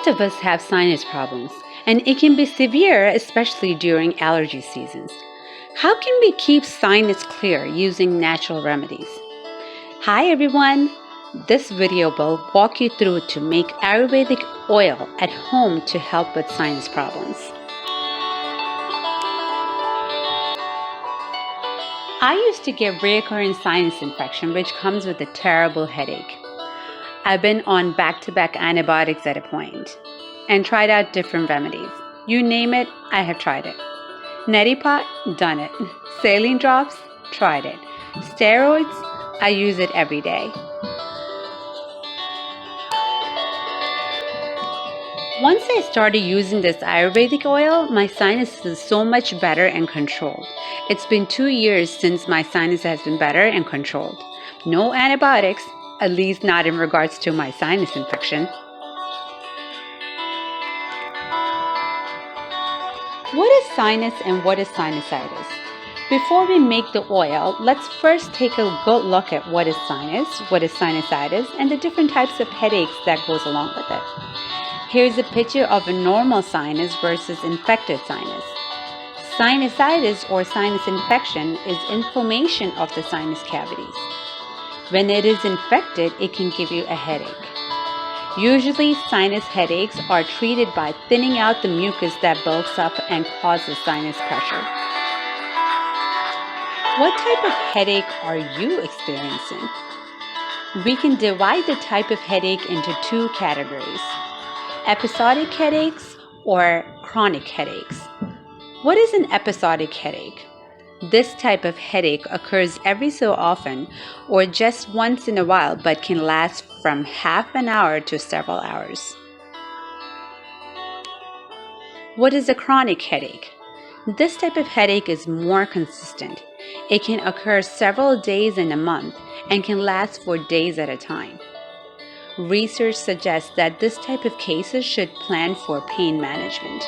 Most of us have sinus problems, and it can be severe, especially during allergy seasons. How can we keep sinus clear using natural remedies? Hi everyone! This video will walk you through to make Ayurvedic oil at home to help with sinus problems. I used to get recurrent sinus infection, which comes with a terrible headache. I've been on back-to-back antibiotics at a point and tried out different remedies. You name it, I have tried it. Neti pot, done it. Saline drops, tried it. Steroids, I use it every day. Once I started using this Ayurvedic oil, my sinus is so much better and controlled. It's been 2 years since my sinus has been better and controlled. No antibiotics, at least not in regards to my sinus infection. What is sinus and what is sinusitis? Before we make the oil, let's first take a good look at what is sinus, what is sinusitis, and the different types of headaches that goes along with it. Here's a picture of a normal sinus versus infected sinus. Sinusitis or sinus infection is inflammation of the sinus cavities. When it is infected, it can give you a headache. Usually, sinus headaches are treated by thinning out the mucus that builds up and causes sinus pressure. What type of headache are you experiencing? We can divide the type of headache into 2 categories: episodic headaches or chronic headaches. What is an episodic headache? This type of headache occurs every so often or just once in a while, but can last from half an hour to several hours. What is a chronic headache? This type of headache is more consistent. It can occur several days in a month and can last for days at a time. Research suggests that this type of cases should plan for pain management.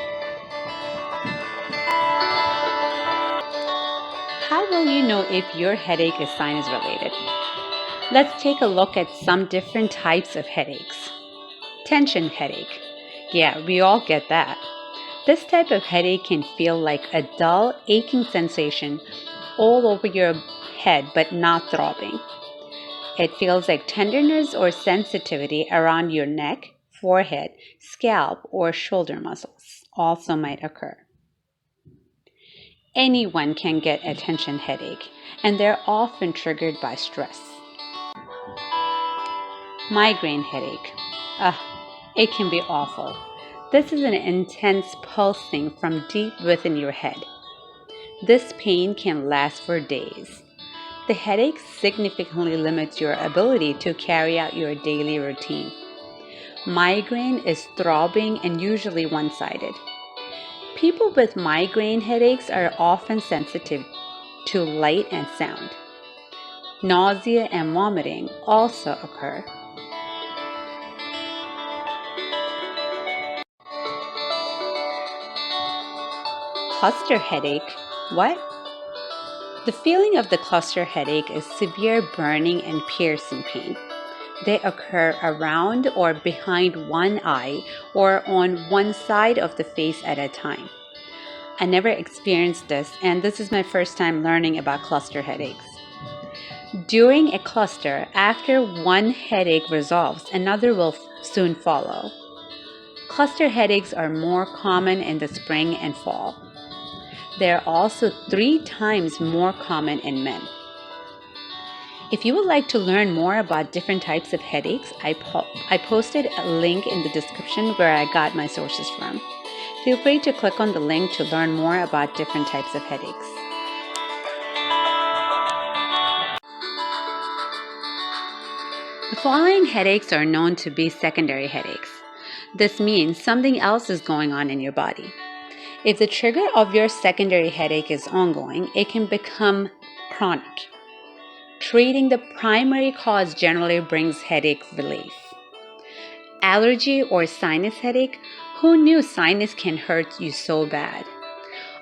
How will you know if your headache is sinus related? Let's take a look at some different types of headaches. Tension headache. Yeah, we all get that. This type of headache can feel like a dull, aching sensation all over your head but not throbbing. It feels like tenderness or sensitivity around your neck, forehead, scalp, or shoulder muscles also might occur. Anyone can get a tension headache, and they're often triggered by stress. Migraine headache. It can be awful. This is an intense pulsing from deep within your head. This pain can last for days. The headache significantly limits your ability to carry out your daily routine. Migraine is throbbing and usually one-sided. People with migraine headaches are often sensitive to light and sound. Nausea and vomiting also occur. Cluster headache. What? The feeling of the cluster headache is severe burning and piercing pain. They occur around or behind one eye or on one side of the face at a time. I never experienced this, and this is my first time learning about cluster headaches. During a cluster, after one headache resolves, another will soon follow. Cluster headaches are more common in the spring and fall. They are also 3 times more common in men. If you would like to learn more about different types of headaches, I posted a link in the description where I got my sources from. Feel free to click on the link to learn more about different types of headaches. The following headaches are known to be secondary headaches. This means something else is going on in your body. If the trigger of your secondary headache is ongoing, it can become chronic. Treating the primary cause generally brings headache relief. Allergy or sinus headache? Who knew sinus can hurt you so bad?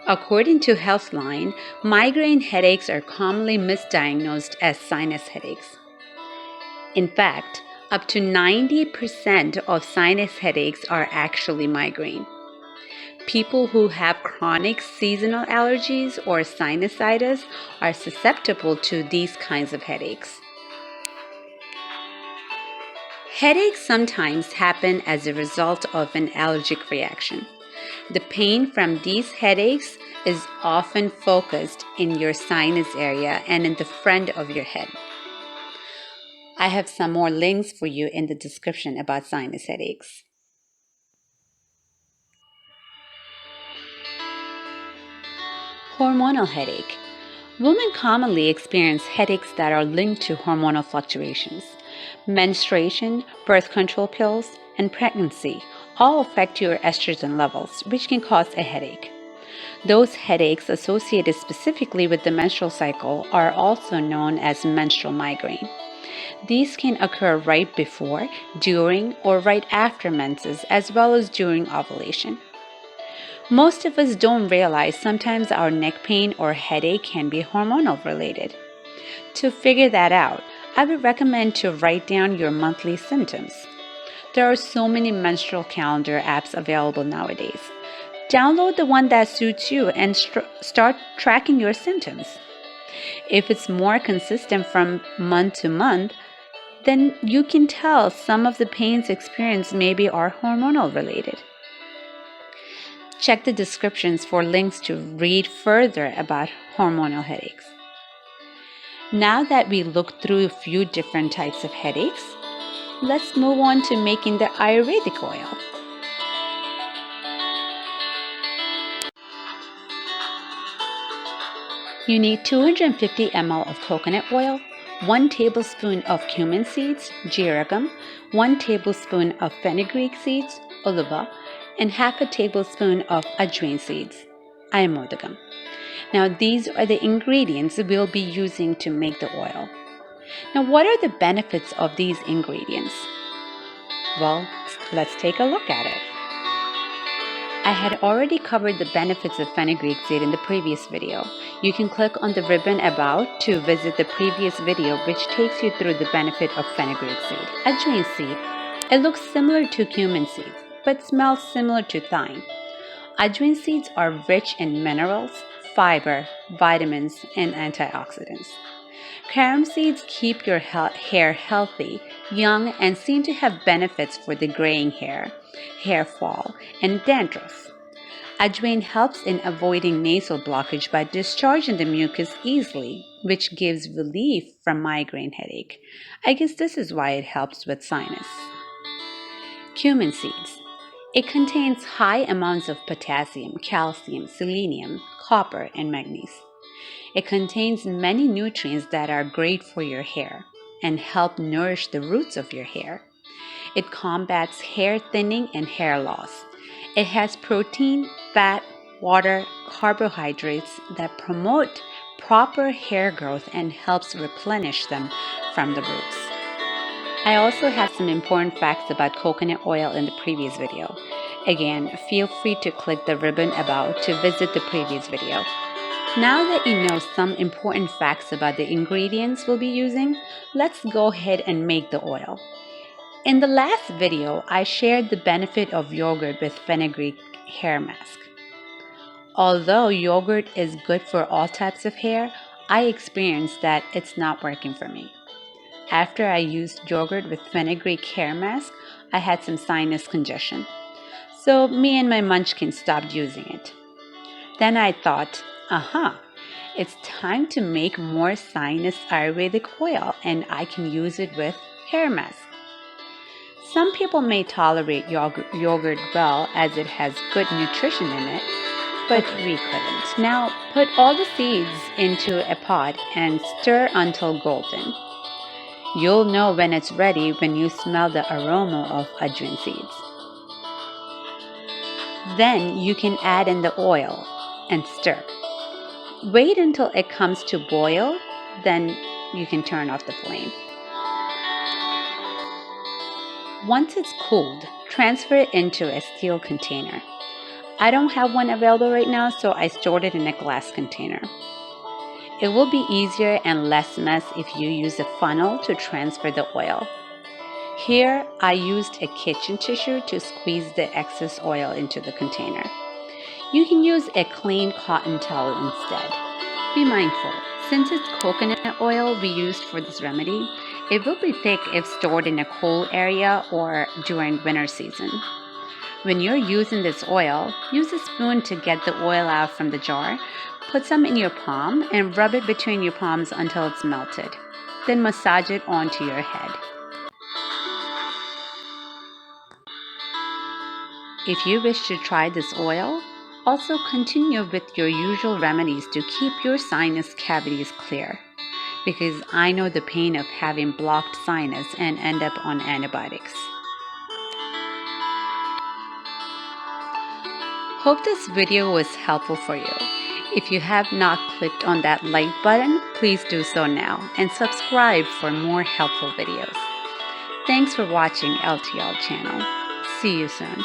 According to Healthline, migraine headaches are commonly misdiagnosed as sinus headaches. In fact, Up to 90% of sinus headaches are actually migraine. People who have chronic seasonal allergies or sinusitis are susceptible to these kinds of headaches. Headaches sometimes happen as a result of an allergic reaction. The pain from these headaches is often focused in your sinus area and in the front of your head. I have some more links for you in the description about sinus headaches. Hormonal headache. Women commonly experience headaches that are linked to hormonal fluctuations. Menstruation, birth control pills, and pregnancy all affect your estrogen levels, which can cause a headache. Those headaches associated specifically with the menstrual cycle are also known as menstrual migraine. These can occur right before, during, or right after menses, as well as during ovulation. Most of us don't realize sometimes our neck pain or headache can be hormonal related. To figure that out, I would recommend to write down your monthly symptoms. There are so many menstrual calendar apps available nowadays. Download the one that suits you and start tracking your symptoms. If it's more consistent from month to month, then you can tell some of the pains experienced maybe are hormonal related. Check the descriptions for links to read further about hormonal headaches. Now that we looked through a few different types of headaches, let's move on to making the Ayurvedic oil. You need 250 ml of coconut oil, 1 tablespoon of cumin seeds, jeeragam, 1 tablespoon of fenugreek seeds, uluva, and half a tablespoon of ajwain seeds, ayamodagam. Now these are the ingredients we'll be using to make the oil. Now what are the benefits of these ingredients? Well, let's take a look at it. I had already covered the benefits of fenugreek seed in the previous video. You can click on the ribbon About to visit the previous video, which takes you through the benefit of fenugreek seed. Ajwain seed. It looks similar to cumin seeds, but smells similar to thyme. Ajwain seeds are rich in minerals, fiber, vitamins, and antioxidants. Carom seeds keep your hair healthy, young, and seem to have benefits for the graying hair, hair fall, and dandruff. Ajwain helps in avoiding nasal blockage by discharging the mucus easily, which gives relief from migraine headache. I guess this is why it helps with sinus. Cumin seeds. It contains high amounts of potassium, calcium, selenium, copper, and magnesium. It contains many nutrients that are great for your hair and help nourish the roots of your hair. It combats hair thinning and hair loss. It has protein, fat, water, carbohydrates that promote proper hair growth and helps replenish them from the roots. I also have some important facts about coconut oil in the previous video. Again, feel free to click the ribbon About to visit the previous video. Now that you know some important facts about the ingredients we'll be using, let's go ahead and make the oil. In the last video, I shared the benefit of yogurt with fenugreek hair mask. Although yogurt is good for all types of hair, I experienced that it's not working for me. After I used yogurt with fenugreek hair mask, I had some sinus congestion. So me and my munchkin stopped using it. Then I thought, it's time to make more sinus Ayurvedic oil and I can use it with hair mask. Some people may tolerate yogurt well as it has good nutrition in it, but we couldn't. Now put all the seeds into a pot and stir until golden. You'll know when it's ready when you smell the aroma of ajwain seeds. Then you can add in the oil and stir. Wait until it comes to boil, then you can turn off the flame. Once it's cooled, transfer it into a steel container. I don't have one available right now, so I stored it in a glass container. It will be easier and less mess if you use a funnel to transfer the oil. Here, I used a kitchen tissue to squeeze the excess oil into the container. You can use a clean cotton towel instead. Be mindful, since it's coconut oil we used for this remedy, it will be thick if stored in a cool area or during winter season. When you're using this oil, use a spoon to get the oil out from the jar. Put some in your palm and rub it between your palms until it's melted. Then massage it onto your head. If you wish to try this oil, also continue with your usual remedies to keep your sinus cavities clear, because I know the pain of having blocked sinus and end up on antibiotics. Hope this video was helpful for you. If you have not clicked on that like button, please do so now and subscribe for more helpful videos. Thanks for watching LTL channel. See you soon.